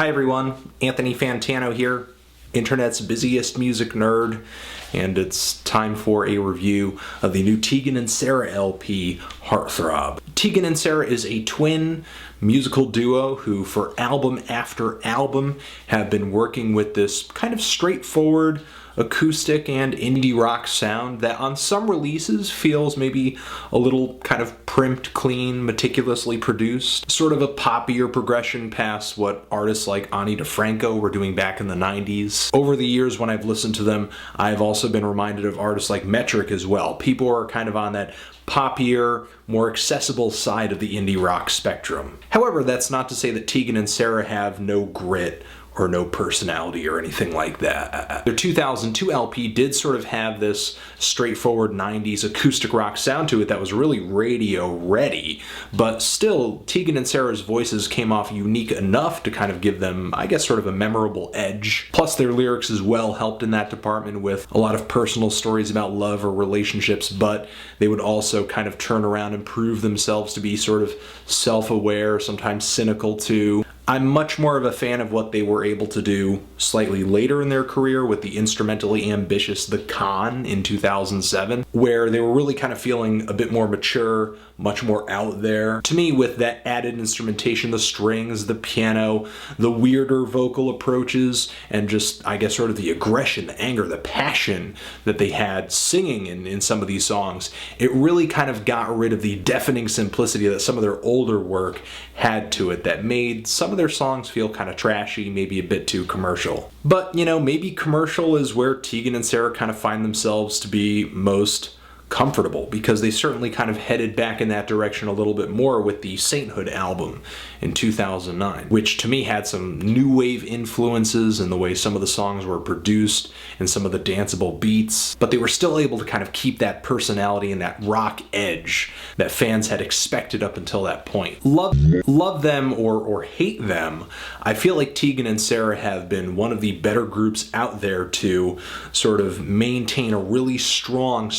Hi everyone, Anthony Fantano here, internet's busiest music nerd, and it's time for a review of the new Tegan and Sara LP, Heartthrob. Tegan and Sara is a twin musical duo who, for album after album, have been working with this kind of straightforward acoustic and indie rock sound that on some releases feels maybe a little kind of primped, clean, meticulously produced, sort of a poppier progression past what artists like Ani DeFranco were doing back in the 90s. Over the years when I've listened to them, I've also been reminded of artists like Metric as well. People are kind of on that poppier, more accessible side of the indie rock spectrum. However, that's not to say that Tegan and Sara have no grit or no personality or anything like that. Their 2002 LP did sort of have this straightforward 90s acoustic rock sound to it that was really radio ready, but still Tegan and Sara's voices came off unique enough to kind of give them, I guess, sort of a memorable edge. Plus their lyrics as well helped in that department with a lot of personal stories about love or relationships, but they would also kind of turn around and prove themselves to be sort of self-aware, sometimes cynical too. I'm much more of a fan of what they were able to do slightly later in their career with the instrumentally ambitious The Con in 2007, where they were really kind of feeling a bit more mature, much more out there. To me, with that added instrumentation, the strings, the piano, the weirder vocal approaches, and just, I guess, sort of the aggression, the anger, the passion that they had singing in some of these songs, it really kind of got rid of the deafening simplicity that some of their older work had to it that made some of their songs feel kind of trashy, maybe a bit too commercial. But, you know, maybe commercial is where Tegan and Sara kind of find themselves to be most comfortable, because they certainly kind of headed back in that direction a little bit more with the Sainthood album in 2009, which to me had some new wave influences in the way some of the songs were produced and some of the danceable beats, but they were still able to kind of keep that personality and that rock edge that fans had expected up until that point. Love them or hate them, I feel like Tegan and Sara have been one of the better groups out there to sort of maintain a really strong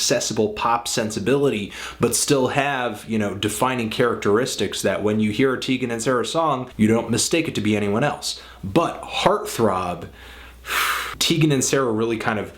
accessible pop sensibility, but still have, you know, defining characteristics that when you hear a Tegan and Sara song, you don't mistake it to be anyone else. But Heartthrob, Tegan and Sara really kind of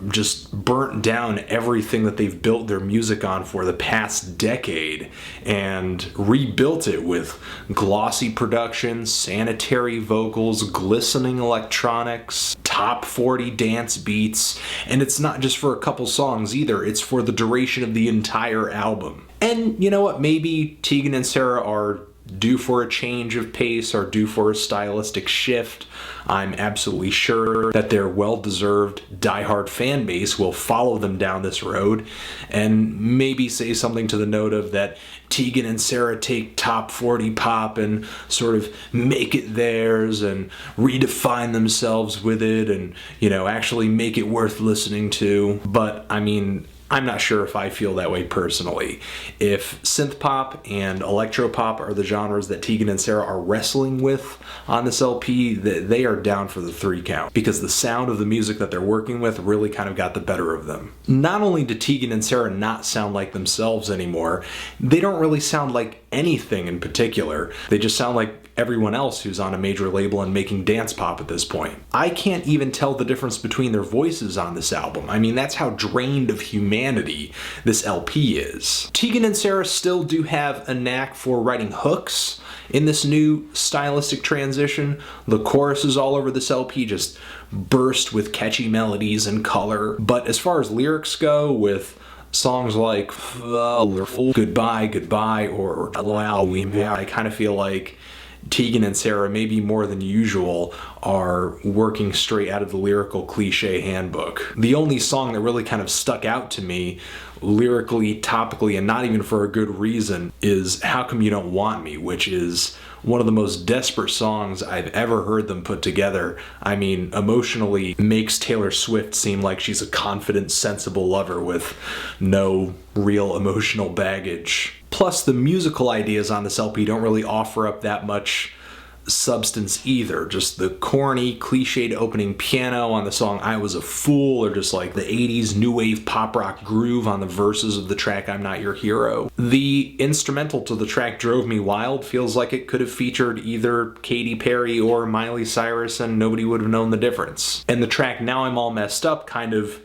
just burnt down everything that they've built their music on for the past decade and rebuilt it with glossy production, sanitary vocals, glistening electronics, top 40 dance beats, and it's not just for a couple songs either, it's for the duration of the entire album. And you know what, maybe Tegan and Sara are due for a change of pace or due for a stylistic shift. I'm absolutely sure that their well-deserved diehard fan base will follow them down this road and maybe say something to the note of that Tegan and Sara take top 40 pop and sort of make it theirs and redefine themselves with it and, you know, actually make it worth listening to. But I mean, I'm not sure if I feel that way personally. If synth pop and electropop are the genres that Tegan and Sara are wrestling with on this LP, they are down for the 3 count, because the sound of the music that they're working with really kind of got the better of them. Not only do Tegan and Sara not sound like themselves anymore, they don't really sound like anything in particular. They just sound like everyone else who's on a major label and making dance pop at this point. I can't even tell the difference between their voices on this album. I mean, that's how drained of humanity this LP is. Tegan and Sara still do have a knack for writing hooks in this new stylistic transition. The choruses all over this LP just burst with catchy melodies and color. But as far as lyrics go, with songs like Goodbye, Goodbye, or Allow Me, I kind of feel like Tegan and Sara, maybe more than usual, are working straight out of the lyrical cliche handbook. The only song that really kind of stuck out to me lyrically, topically, and not even for a good reason is How Come You Don't Want Me, which is one of the most desperate songs I've ever heard them put together. I mean, emotionally makes Taylor Swift seem like she's a confident, sensible lover with no real emotional baggage. Plus, the musical ideas on this LP don't really offer up that much substance either. Just the corny, cliched opening piano on the song I Was a Fool, or just like the 80s new wave pop rock groove on the verses of the track I'm Not Your Hero. The instrumental to the track Drove Me Wild feels like it could have featured either Katy Perry or Miley Cyrus and nobody would have known the difference. And the track Now I'm All Messed Up kind of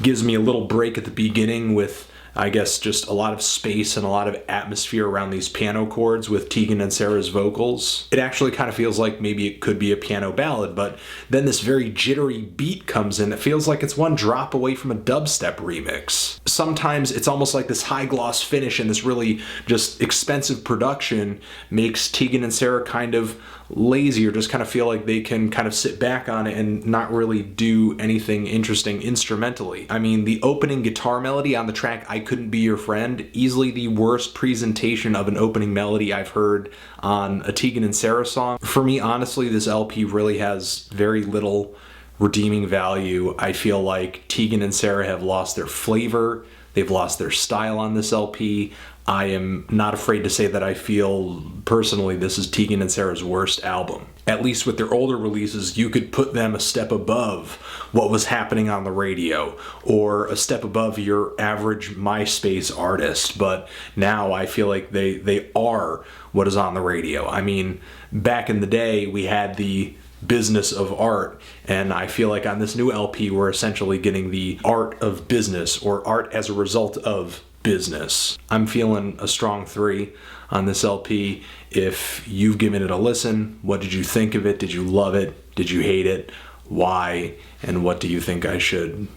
gives me a little break at the beginning with, I guess, just a lot of space and a lot of atmosphere around these piano chords with Tegan and Sara's vocals. It actually kind of feels like maybe it could be a piano ballad, but then this very jittery beat comes in that feels like it's one drop away from a dubstep remix. Sometimes it's almost like this high gloss finish and this really just expensive production makes Tegan and Sara kind of lazy, or just kind of feel like they can kind of sit back on it and not really do anything interesting instrumentally. I mean, the opening guitar melody on the track I Couldn't Be Your Friend, easily the worst presentation of an opening melody I've heard on a Tegan and Sara song. For me, honestly, this LP really has very little redeeming value. I feel like Tegan and Sara have lost their flavor. They've lost their style on this LP. I am not afraid to say that I feel personally this is Tegan and Sara's worst album. At least with their older releases, you could put them a step above what was happening on the radio, or a step above your average MySpace artist. But now I feel like they are what is on the radio. I mean, back in the day, we had the business of art, and I feel like on this new LP, we're essentially getting the art of business, or art as a result of business. I'm feeling a strong 3 on this LP. If you've given it a listen, what did you think of it? Did you love it? Did you hate it? Why? And what do you think I should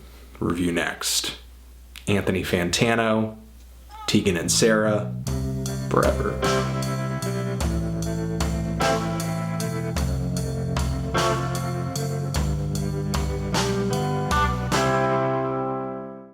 review next? Anthony Fantano, Tegan and Sara, forever.